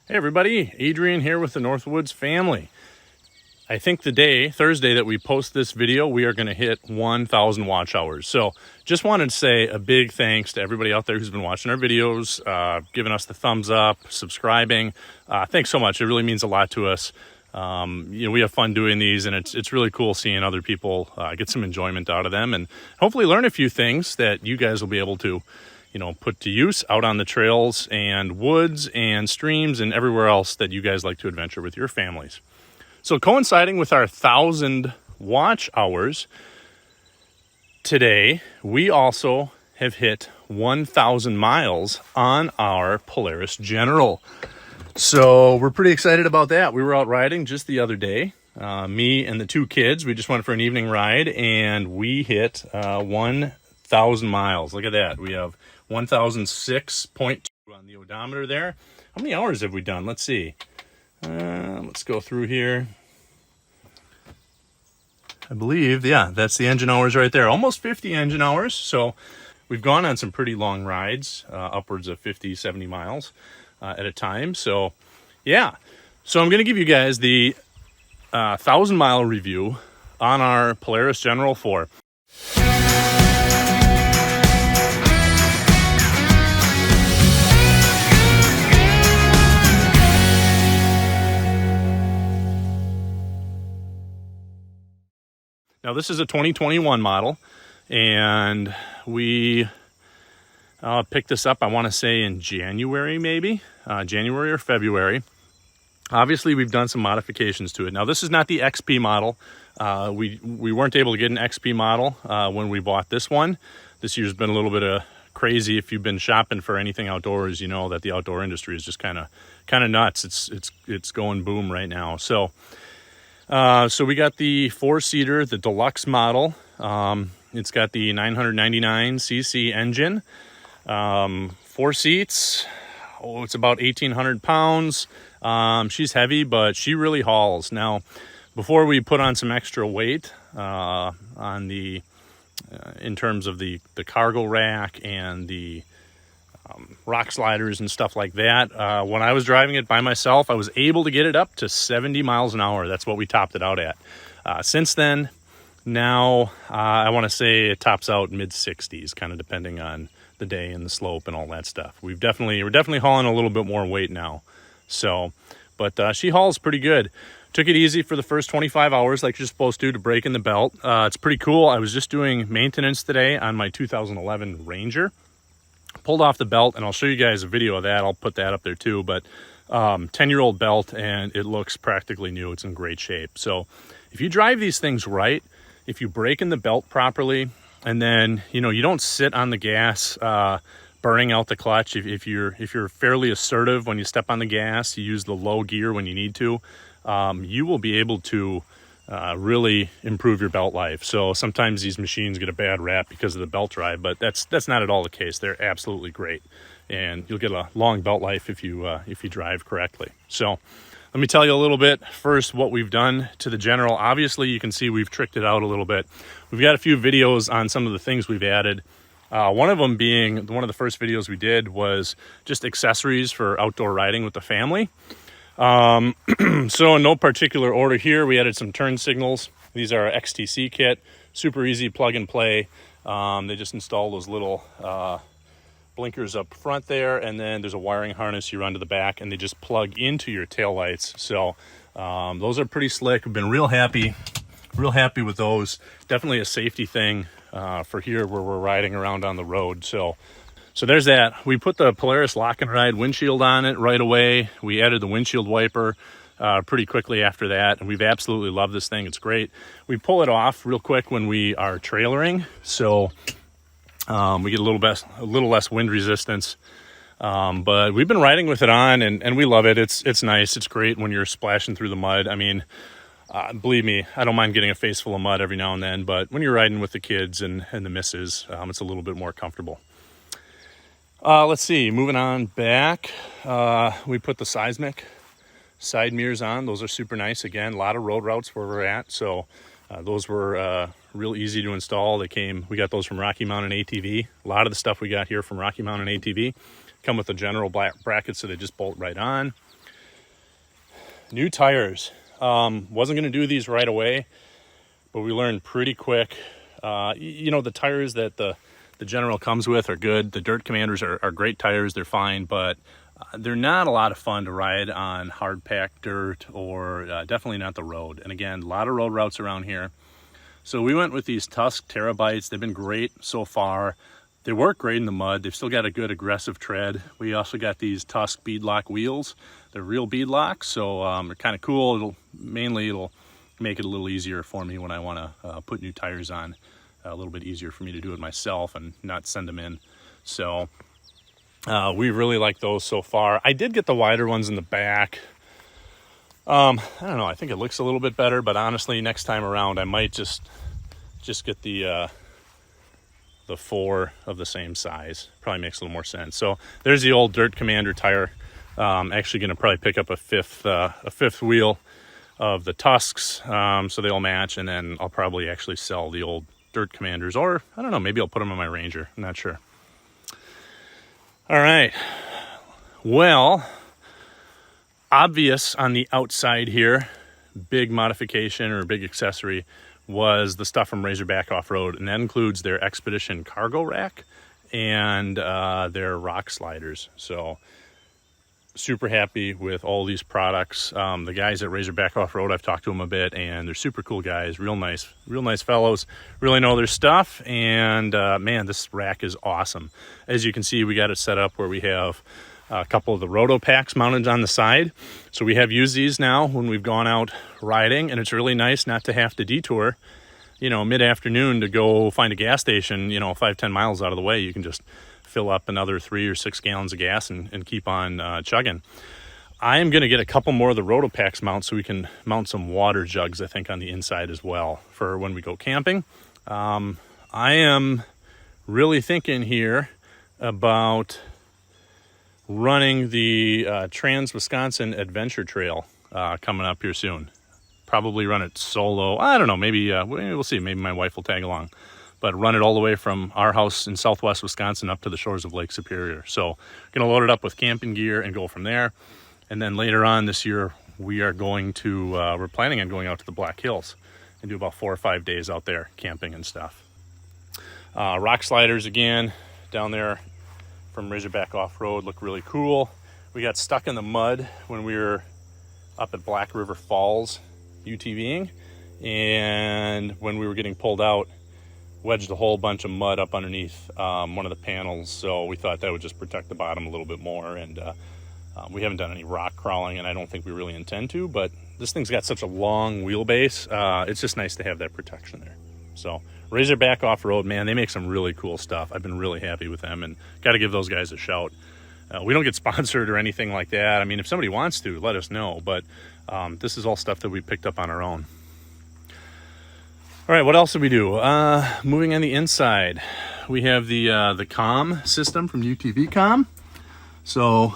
Hey everybody, Adrian here with the Northwoods Family. I think the day, Thursday, that we post this video, we are going to hit 1,000 watch hours. So just wanted to say a big thanks to everybody out there who's been watching our videos, giving us the thumbs up, subscribing. Thanks so much. It really means a lot to us. We have fun doing these, and it's really cool seeing other people get some enjoyment out of them and hopefully learn a few things that you guys will be able to put to use out on the trails and woods and streams and everywhere else that you guys like to adventure with your families. So coinciding with our 1,000 watch hours, today we also have hit 1,000 miles on our Polaris General. So we're pretty excited about that. We were out riding just the other day. Me and the two kids, we just went for an evening ride and we hit 1,000 miles. Look at that. We have 1,006.2 on the odometer there. How many hours have we done? Let's see. Let's go through here. I believe, yeah, that's the engine hours right there. Almost 50 engine hours. So we've gone on some pretty long rides, upwards of 50, 70 miles at a time. So yeah. So I'm going to give you guys the 1,000-mile review on our Polaris General 4. Now, this is a 2021 model, and we picked this up, I want to say, in January, maybe, January or February. Obviously, we've done some modifications to it. Now, this is not the XP model. We weren't able to get an XP model when we bought this one. This year's been a little bit crazy. If you've been shopping for anything outdoors, you know that the outdoor industry is just kind of nuts. It's going boom right now. So we got the 4-seater, the deluxe model. It's got the 999cc engine, 4 seats. It's about 1,800 pounds. She's heavy, but she really hauls. Now, before we put on some extra weight on the in terms of the cargo rack and the rock sliders and stuff like that, when I was driving it by myself, I was able to get it up to 70 miles an hour. That's what we topped it out at. Since then, now I want to say it tops out mid-60s, kind of depending on the day and the slope and all that stuff. We're definitely hauling a little bit more weight now. So, but she hauls pretty good. Took it easy for the first 25 hours like you're supposed to break in the belt. It's pretty cool. I was just doing maintenance today on my 2011 Ranger. Pulled off the belt, and I'll show you guys a video of that. I'll put that up there too. But 10-year-old belt, and it looks practically new. It's in great shape. So if you drive these things right, if you break in the belt properly, and then you don't sit on the gas burning out the clutch. If you're fairly assertive when you step on the gas, you use the low gear when you need to, you will be able to really improve your belt life. So sometimes these machines get a bad rap because of the belt drive, but that's not at all the case. They're absolutely great, and you'll get a long belt life if you drive correctly. So let me tell you a little bit first what we've done to the General. Obviously, you can see we've tricked it out a little bit. We've got a few videos on some of the things we've added. One of them being one of the first videos we did was just accessories for outdoor riding with the family. So in no particular order here, we added some turn signals. These are our XTC kit, super easy plug and play. They just install those little blinkers up front there, and then there's a wiring harness you run to the back, and they just plug into your taillights. So those are pretty slick. We've been real happy with those. Definitely a safety thing for here where we're riding around on the road. So there's that. We put the Polaris Lock and Ride windshield on it right away. We added the windshield wiper pretty quickly after that, and we've absolutely loved this thing. It's great. We pull it off real quick when we are trailering, so we get a little less wind resistance. But we've been riding with it on, and we love it. It's nice. It's great when you're splashing through the mud. I mean, believe me, I don't mind getting a face full of mud every now and then, but when you're riding with the kids and the missus, it's a little bit more comfortable. Let's see, moving on back, we put the seismic side mirrors on. Those are super nice. Again, a lot of road routes where we're at, so those were real easy to install. We got those from Rocky Mountain ATV. A lot of the stuff we got here from Rocky Mountain ATV come with the general bracket, so they just bolt right on. new tires. Wasn't going to do these right away, but we learned pretty quick. You know, the tires that the General comes with are good. The Dirt Commanders are great tires. They're fine, but they're not a lot of fun to ride on hard packed dirt, or definitely not the road. And again, a lot of road routes around here. So we went with these Tusk Terabytes. They've been great so far. They work great in the mud. They've still got a good aggressive tread. We also got these Tusk beadlock wheels. They're real beadlocks, so they're kind of cool. It'll make it a little easier for me when I want to put new tires on. A little bit easier for me to do it myself and not send them in. So we really like those so far. I did get the wider ones in the back. I don't know. I think it looks a little bit better, but honestly, next time around, I might just get the 4 of the same size. Probably makes a little more sense. So there's the old Dirt Commander tire. Actually going to probably pick up a fifth wheel of the Tusks, so they'll match, and then I'll probably actually sell the old Dirt Commanders, or I don't know, maybe I'll put them on my Ranger. I'm not sure. All right. Well, obvious on the outside here, big modification or big accessory was the stuff from Razorback Off-Road, and that includes their Expedition cargo rack and their rock sliders. So super happy with all these products. The guys at Razorback Off-Road, I've talked to them a bit, and they're super cool guys, real nice fellows, really know their stuff. And man, this rack is awesome. As you can see, we got it set up where we have a couple of the roto packs mounted on the side. So we have used these now when we've gone out riding, and it's really nice not to have to detour, you know, mid-afternoon to go find a gas station, you know, 5-10 miles out of the way. You can just fill up another 3 or 6 gallons of gas and keep on chugging. I am going to get a couple more of the roto packs mount so we can mount some water jugs, I think, on the inside as well for when we go camping. I am really thinking here about running the Trans-Wisconsin Adventure Trail coming up here soon. Probably run it solo. I don't know, maybe we'll see. Maybe my wife will tag along. But run it all the way from our house in southwest Wisconsin up to the shores of Lake Superior. So going to load it up with camping gear and go from there. And then later on this year, we are going to, we're planning on going out to the Black Hills and do about 4 or 5 days out there camping and stuff. Rock sliders again down there from Razorback Off-Road look really cool. We got stuck in the mud when we were up at Black River Falls UTVing, and when we were getting pulled out, wedged a whole bunch of mud up underneath one of the panels, so we thought that would just protect the bottom a little bit more. And we haven't done any rock crawling, and I don't think we really intend to, but this thing's got such a long wheelbase, it's just nice to have that protection there. So Razorback Off-Road, man, they make some really cool stuff. I've been really happy with them, and got to give those guys a shout. We don't get sponsored or anything like that. I mean, if somebody wants to, let us know, but this is all stuff that we picked up on our own. All right, what else did we do? Moving on the inside, we have the comm system from UTV Comm. So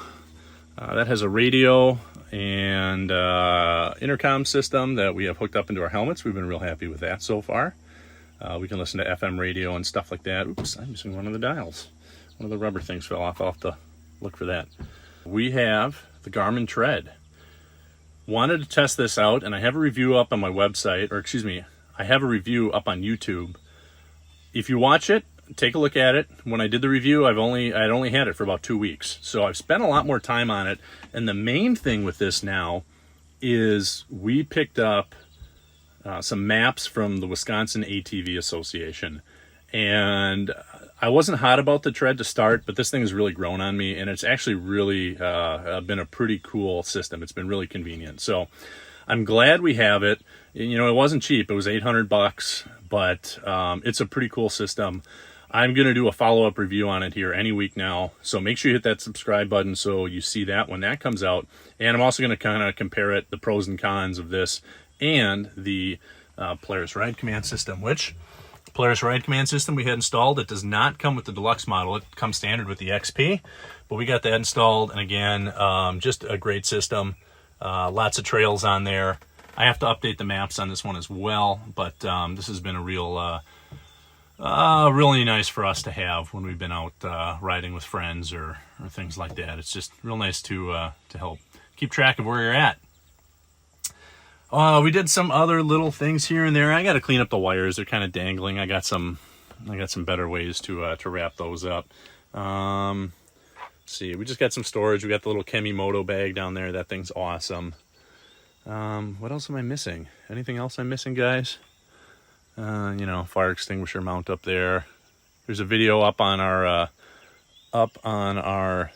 that has a radio and intercom system that we have hooked up into our helmets. We've been real happy with that so far. We can listen to FM radio and stuff like that. Oops, I'm missing one of the dials. One of the rubber things fell off. I'll have to look for that. We have the Garmin Tread. Wanted to test this out, and I have a review up on my website, or excuse me, I have a review up on YouTube. If you watch it, take a look at it. When I did the review, I'd only had it for about 2 weeks. So I've spent a lot more time on it. And the main thing with this now is we picked up some maps from the Wisconsin ATV Association. And I wasn't hot about the tread to start, but this thing has really grown on me, and it's actually really been a pretty cool system. It's been really convenient. So I'm glad we have it. You know, it wasn't cheap. It was $800, but it's a pretty cool system. I'm going to do a follow-up review on it here any week now. So make sure you hit that subscribe button so you see that when that comes out. And I'm also going to kind of compare it, the pros and cons of this and the Polaris Ride Command system, which Polaris Ride Command system we had installed. It does not come with the deluxe model. It comes standard with the XP, but we got that installed. And again, just a great system. Lots of trails on there. I have to update the maps on this one as well, but this has been a real, really nice for us to have when we've been out riding with friends or things like that. It's just real nice to help keep track of where you're at. We did some other little things here and there. I got to clean up the wires. They're kind of dangling. I got some better ways to wrap those up. Let's see, we just got some storage. We got the little Kemimoto bag down there. That thing's awesome. What else am I missing? Anything else I'm missing, guys? Fire extinguisher mount up there. There's a video up on our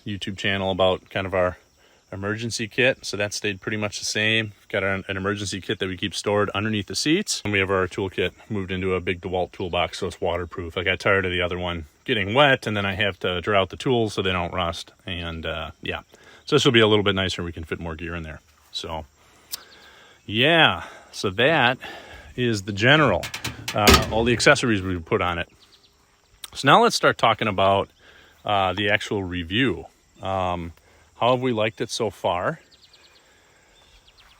YouTube channel about kind of our emergency kit. So that stayed pretty much the same. We've got an emergency kit that we keep stored underneath the seats. And we have our toolkit moved into a big DeWalt toolbox, so it's waterproof. I got tired of the other one getting wet, and then I have to dry out the tools so they don't rust. And yeah, so this will be a little bit nicer. We can fit more gear in there. So yeah, so that is the General. All the accessories we put on it. So now let's start talking about the actual review. How have we liked it so far?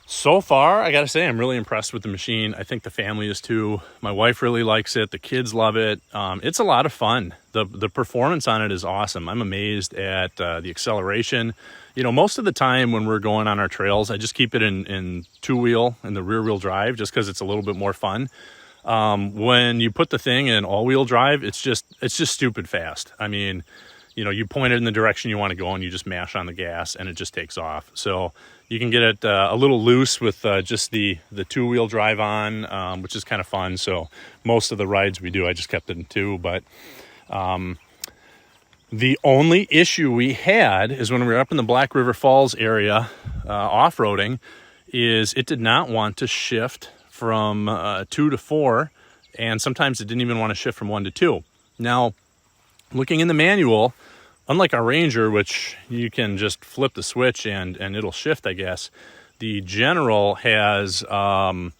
So far, I gotta say, I'm really impressed with the machine. I think the family is too. My wife really likes it. The kids love it. It's a lot of fun. The performance on it is awesome. I'm amazed at the acceleration. Most of the time when we're going on our trails, I just keep it in two-wheel and the rear-wheel drive just because it's a little bit more fun. When you put the thing in all-wheel drive, it's just stupid fast. I mean, you point it in the direction you want to go and you just mash on the gas and it just takes off. So you can get it a little loose with just the two-wheel drive on, which is kind of fun. So most of the rides we do, I just kept it in two. But the only issue we had is when we were up in the Black River Falls area off-roading, is it did not want to shift from 2 to 4, and sometimes it didn't even want to shift from 1 to 2. Now, looking in the manual, unlike our Ranger, which you can just flip the switch and it'll shift, I guess, the General has a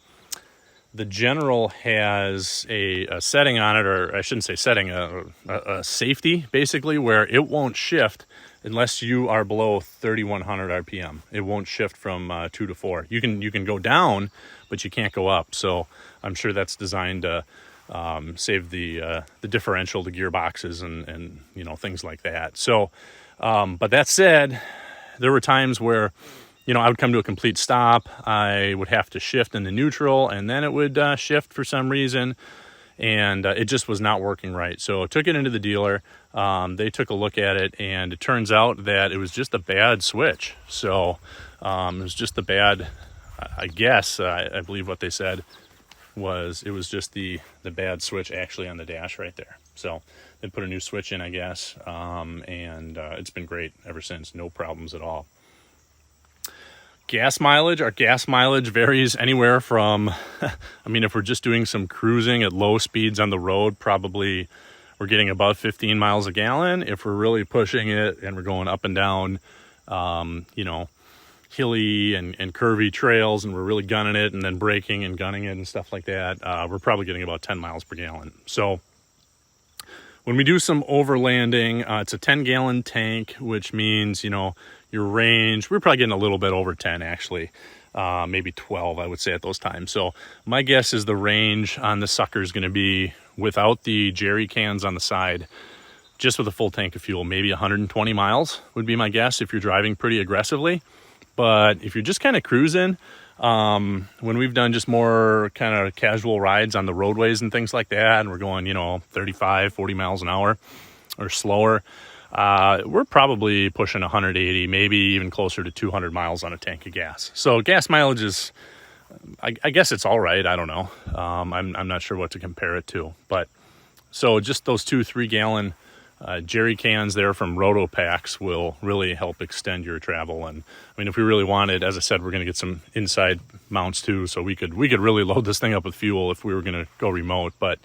setting on it, or I shouldn't say setting, a safety basically, where it won't shift unless you are below 3,100 RPM. It won't shift from 2 to 4. You can go down, but you can't go up. So I'm sure that's designed to save the differential, the gearboxes, and things like that. So, but that said, there were times where I would come to a complete stop. I would have to shift into neutral, and then it would shift for some reason, and it just was not working right. So I took it into the dealer. They took a look at it, and it turns out that it was just a bad switch. So it was just a bad, I guess, I believe what they said was it was just the bad switch actually on the dash right there. So they put a new switch in, I guess, and it's been great ever since. No problems at all. Gas mileage, our gas mileage varies anywhere from, if we're just doing some cruising at low speeds on the road, probably we're getting about 15 miles a gallon. If we're really pushing it and we're going up and down, hilly and curvy trails, and we're really gunning it and then braking and gunning it and stuff like that, we're probably getting about 10 miles per gallon. So when we do some overlanding, it's a 10-gallon tank, which means, your range, we're probably getting a little bit over 10 actually, maybe 12, I would say at those times. So my guess is the range on the sucker is going to be, without the jerry cans on the side, just with a full tank of fuel, maybe 120 miles would be my guess if you're driving pretty aggressively. But if you're just kind of cruising, when we've done just more kind of casual rides on the roadways and things like that, and we're going, 35, 40 miles an hour or slower, we're probably pushing 180, maybe even closer to 200 miles on a tank of gas. So gas mileage is, I guess it's all right. I don't know. I'm not sure what to compare it to. But so just those 2-3 gallon jerry cans there from Roto Packs will really help extend your travel. And if we really wanted, as I said, we're going to get some inside mounts too, so we could really load this thing up with fuel if we were going to go remote. But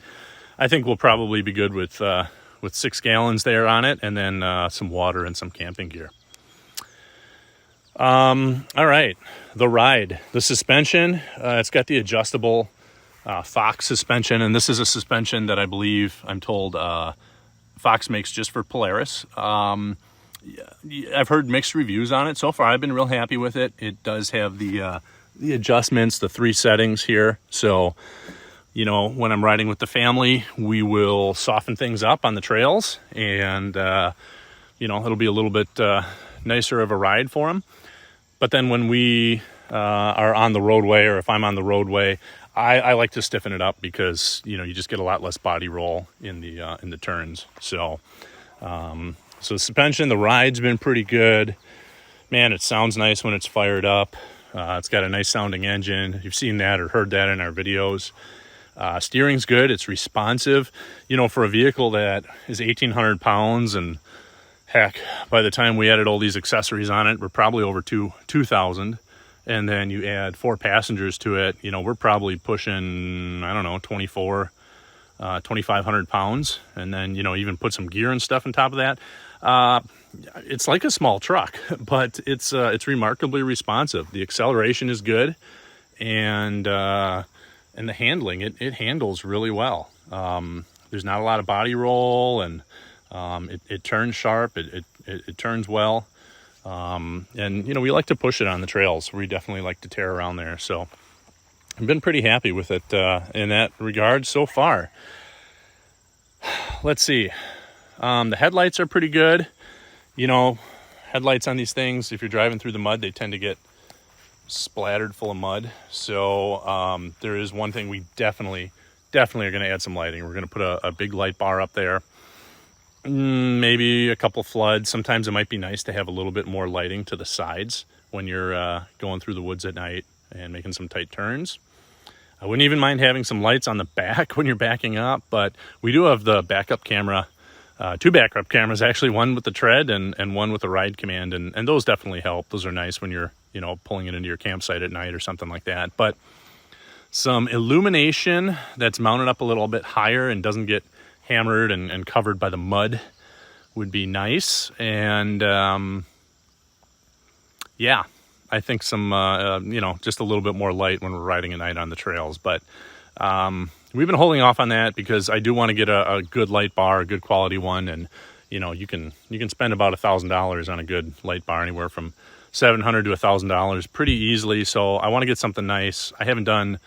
I think we'll probably be good with 6 gallons there on it, and then some water and some camping gear. All right, the ride, the suspension, it's got the adjustable Fox suspension, and this is a suspension that I'm told Fox makes just for Polaris. I've heard mixed reviews on it. So far, I've been real happy with it. It does have the adjustments, the 3 settings here. So, when I'm riding with the family, we will soften things up on the trails, and it'll be a little bit nicer of a ride for them. But then when we are on the roadway, or if I'm on the roadway, I like to stiffen it up because, you know, you just get a lot less body roll in the turns. So so suspension, the ride's been pretty good. Man, it sounds nice when it's fired up. It's got a nice sounding engine. You've seen that or heard that in our videos. Steering's good. It's responsive. You know, for a vehicle that is 1,800 pounds, and heck, by the time we added all these accessories on it, we're probably over 2,000. And then you add 4 passengers to it, you know, we're probably pushing, I don't know, 2,500 pounds. And then, you know, even put some gear and stuff on top of that. It's like a small truck, but it's remarkably responsive. The acceleration is good, and the handling, it handles really well. There's not a lot of body roll, and it turns sharp. It turns well. And, you know, we like to push it on the trails. We definitely like to tear around there. So I've been pretty happy with it in that regard so far. Let's see. The headlights are pretty good. You know, headlights on these things, if you're driving through the mud, they tend to get splattered full of mud. So there is one thing we definitely are going to add some lighting. We're going to put a big light bar up there. Maybe a couple floods. Sometimes it might be nice to have a little bit more lighting to the sides when you're going through the woods at night and making some tight turns. I wouldn't even mind having some lights on the back when you're backing up, but we do have the backup camera, 2 backup cameras, actually, one with the tread and one with the ride command, and those definitely help. Those are nice when you're, you know, pulling it into your campsite at night or something like that. But some illumination that's mounted up a little bit higher and doesn't get hammered and covered by the mud would be nice. And yeah, I think some you know, just a little bit more light when we're riding at night on the trails. But we've been holding off on that because I do want to get a good light bar, a good quality one. And you know, you can spend about $1,000 on a good light bar, anywhere from $700 to $1,000 pretty easily. So I want to get something nice. I haven't done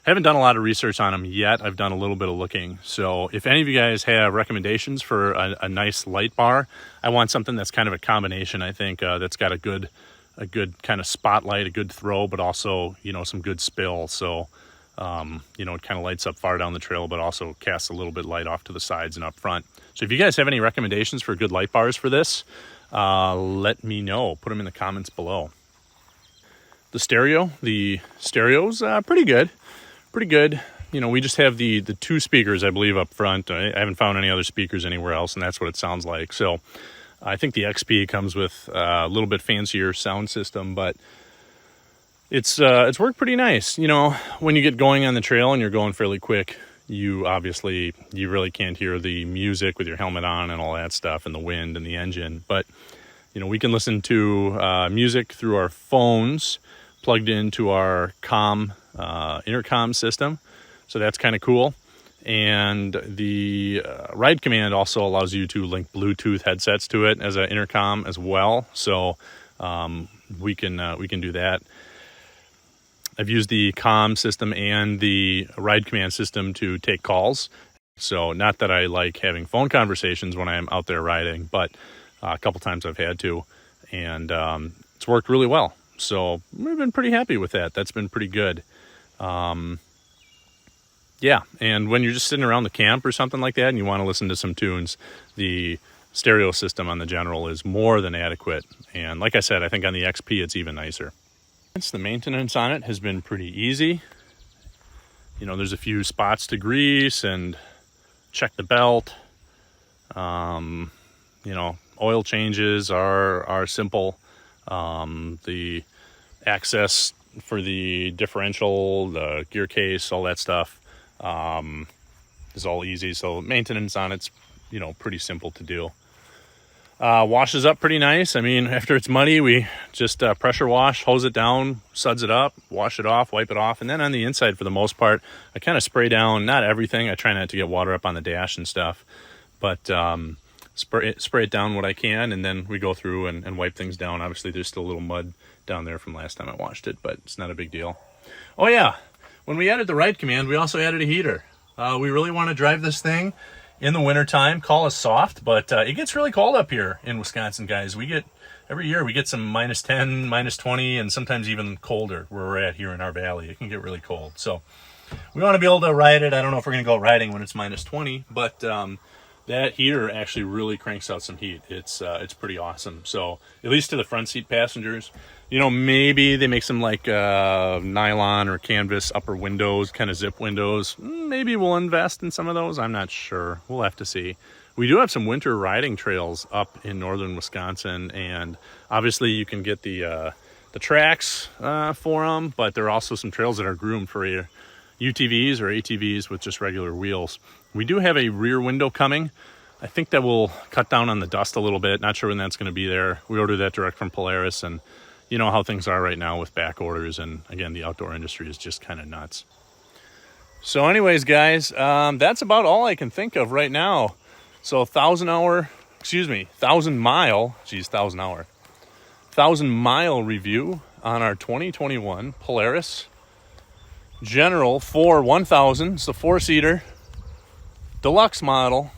a lot of research on them yet. I've done a little bit of looking. So if any of you guys have recommendations for a nice light bar, I want something that's kind of a combination, I think, that's got a good kind of spotlight, a good throw, but also, you know, some good spill. So, you know, it kind of lights up far down the trail, but also casts a little bit light off to the sides and up front. So if you guys have any recommendations for good light bars for this, let me know. Put them in the comments below. The stereo's pretty good. Pretty good. You know, we just have the 2 speakers, I believe, up front. I haven't found any other speakers anywhere else, and that's what it sounds like. So I think the XP comes with a little bit fancier sound system, but it's worked pretty nice. You know, when you get going on the trail and you're going fairly quick, you really can't hear the music with your helmet on and all that stuff, and the wind and the engine. But, you know, we can listen to music through our phones plugged into our intercom system, so that's kind of cool. And the ride command also allows you to link Bluetooth headsets to it as an intercom as well. So we can do that. I've used the comm system and the ride command system to take calls. So not that I like having phone conversations when I'm out there riding, but a couple times I've had to, and it's worked really well. So we've been pretty happy with that. That's been pretty good. Yeah, and when you're just sitting around the camp or something like that and you want to listen to some tunes, the stereo system on the General is more than adequate. And like I said, I think on the XP it's even nicer. The maintenance on it has been pretty easy. You know, there's a few spots to grease and check the belt. You know, oil changes are simple. The access for the differential, the gear case, all that stuff is all easy. So maintenance on it's, you know, pretty simple to do. Washes up pretty nice. I mean, after it's muddy, we just pressure wash, hose it down, suds it up, wash it off, wipe it off. And then on the inside, for the most part, I kind of spray down, not everything. I try not to get water up on the dash and stuff, but spray it down what I can, and then we go through and wipe things down. Obviously, there's still a little mud down there from last time I washed it, but it's not a big deal. Oh yeah, when we added the ride command, we also added a heater. We really want to drive this thing in the wintertime. Call us soft, but it gets really cold up here in Wisconsin, guys. We get every year we get some -10, -20, and sometimes even colder where we're at here in our valley. It can get really cold. So we want to be able to ride it. I don't know if we're going to go riding when it's -20, but that heater actually really cranks out some heat. It's pretty awesome. So at least to the front seat passengers, you know, maybe they make some like nylon or canvas upper windows, kind of zip windows. Maybe we'll invest in some of those. I'm not sure. We'll have to see. We do have some winter riding trails up in northern Wisconsin, and obviously you can get the tracks for them, but there are also some trails that are groomed for UTVs or ATVs with just regular wheels. We do have a rear window coming. I think that will cut down on the dust a little bit. Not sure when that's going to be there. We ordered that direct from Polaris, and you know how things are right now with back orders, and again, the outdoor industry is just kind of nuts. So anyways, guys, that's about all I can think of right now. So 1,000 mile review on our 2021 Polaris General 1000. It's the 4-seater deluxe model.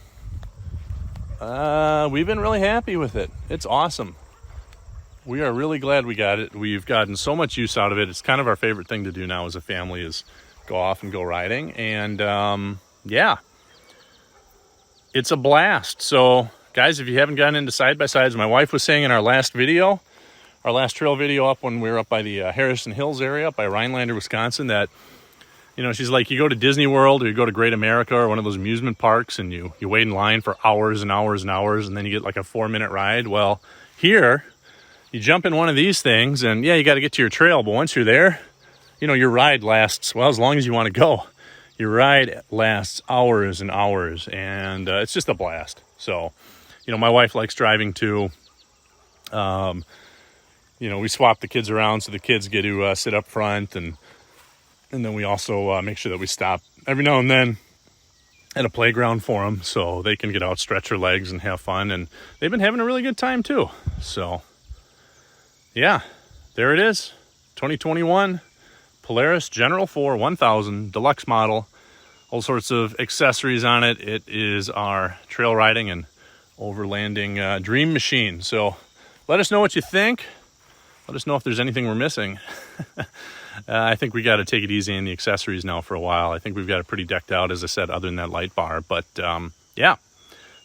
We've been really happy with it. It's awesome. We are really glad we got it. We've gotten so much use out of it. It's kind of our favorite thing to do now as a family, is go off and go riding. And yeah, it's a blast. So guys, if you haven't gotten into side-by-sides, my wife was saying in our last video, our last trail video up when we were up by the Harrison Hills area, up by Rhinelander, Wisconsin, that, you know, she's like, you go to Disney World or you go to Great America or one of those amusement parks, and you wait in line for hours and hours and hours, and then you get like a 4-minute ride. Well, here, you jump in one of these things, and yeah, you got to get to your trail, but once you're there, you know, your ride lasts, well, as long as you want to go. Your ride lasts hours and hours, and it's just a blast. So, you know, my wife likes driving too. You know, we swap the kids around so the kids get to sit up front, and then we also make sure that we stop every now and then at a playground for them so they can get out, stretch their legs, and have fun. And they've been having a really good time too. So yeah, there it is. 2021 Polaris General 1000 deluxe model. All sorts of accessories on it. It is our trail riding and overlanding dream machine. So let us know what you think. Let us know if there's anything we're missing. I think we got to take it easy in the accessories now for a while. I think we've got it pretty decked out, as I said, other than that light bar. But yeah,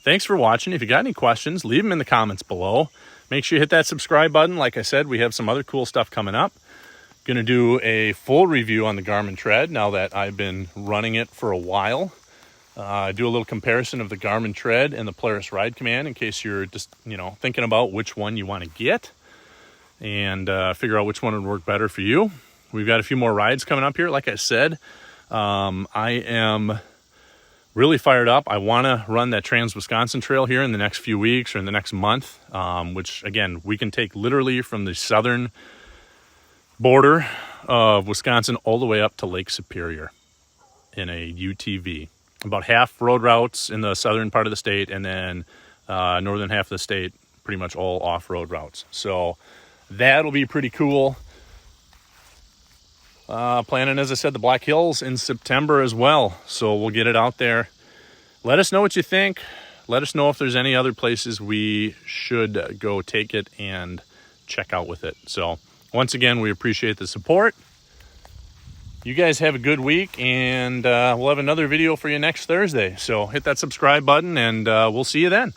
thanks for watching. If you got any questions, leave them in the comments below. Make sure you hit that subscribe button. Like I said, we have some other cool stuff coming up. Going to do a full review on the Garmin Tread now that I've been running it for a while. Do a little comparison of the Garmin Tread and the Polaris Ride Command in case you're just, you know, thinking about which one you want to get, and figure out which one would work better for you. We've got a few more rides coming up here. Like I said, I am really fired up. I want to run that Trans-Wisconsin Trail here in the next few weeks or in the next month, which, again, we can take literally from the southern border of Wisconsin all the way up to Lake Superior in a UTV. About half road routes in the southern part of the state, and then northern half of the state, pretty much all off-road routes. So that'll be pretty cool. Planning, as I said, the Black Hills in September as well. So we'll get it out there. Let us know what you think. Let us know if there's any other places we should go take it and check out with it. So once again, we appreciate the support. You guys have a good week, and we'll have another video for you next Thursday. So hit that subscribe button, and we'll see you then.